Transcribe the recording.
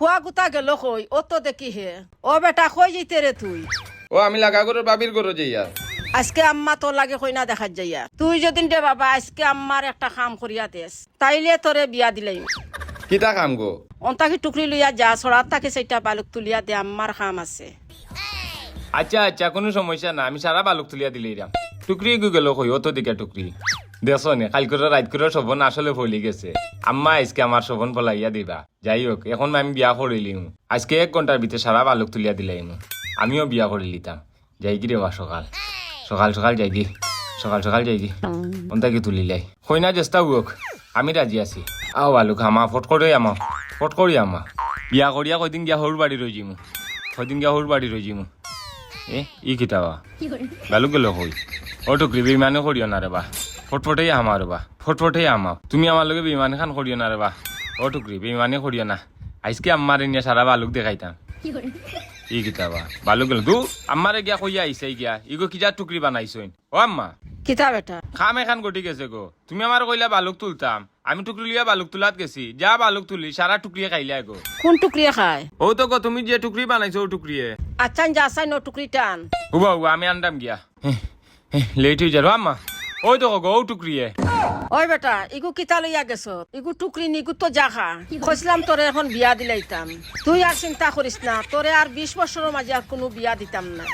হুয়া গুতা গেল কই ও তো দেখি হে ও বেটা কই যেতে রে তুই ও আমি লাগা করে বাবির করে যাইয়া আজকে আম্মা তোর লাগে কই না দেখা যাইয়া তুই যদি দে বাবা আজকে আম্মার একটা কাম করিয়া দেস তাইলে তোরে বিয়া দিলাই কিতা কাম গো অন্তাকি টুকরি লইয়া যা ছড়ার তাকে সেইটা বালুক তুলিয়া দে আম্মার কাম আছে আচ্ছা আচ্ছা কোনো সমস্যা না আমি সারা বালুক তুলিয়া দিলে এরাম টুকরি গেল কই অত দিকে টুকরি দেখো নে কাল করে রাত করে শোভন আসলে ফলি গেছে আম্মা আজকে আমার শোভন ফলাইয়া দিবা যাই হোক এখন আমি বিয়া করিলিম আজকে 1 ঘন্টার ভিতরে সারা বালুক তুলিয়া দিলাম আমিও বিয়া করে লিতাম যাই কি রে বা সকাল সকাল সকাল যাই দি সকাল সকাল যাই দি অন্তাকে তুলিলাই কই না চেষ্টা হোক আমি রাজি আছি আও বালুক আমা ফট করে আমা ফট করি আমা বিয়া করিয়া কয়দিন গিয়া সর বাড়ি রই যামু কয়দিন গিয়া সর বাড়ি রই যামু ই কিতাবা বালুক গেল কই ও টুকরি বেমানে করিও না রে বা ফটফটেই আমা রে বা ফটফটেই আমা তুমি আমার লগে বেমানে খান করিও না রে বা ও টুকরি বেমানে করিও না আজকে আম্মার নিয়ে সারা বালুক দেখাইতাম ই কিতাবা বালুক গেল দু আমারে গিয়া কইয়া আইছে গিয়া ইগো কিজা টুকরি বানাইছইন ও আম্মা কিতা বেটা খাম এখান গটি গেছে গো তুমি আমার কইলা বালুক তুলতাম আমি টুকরি লিয়া বালুক তুলাত গেছি যা বালুক তুলি সারা টুকরিয়ে খাইলা গো কোন টুকরিয়া খায় ও তো গো তুমি যে টুকরি বানাইছো ও টুকরিয়ে আচ্ছা যা চাই ন টুকরি টান হুবা হুবা আমি আনতাম গিয়া লেট হয়ে যাবো আম্মা ওই তো গো ও টুকরিয়ে ওই বেটা ইগু কিতা লইয়া গেছ ইগু টুকরি নিগু তো যা খা কইছিলাম তোরে এখন বিয়া দিলাইতাম তুই আর চিন্তা করিস না তোরে আর 20 বছরের মাঝে আর কোনো বিয়া দিতাম না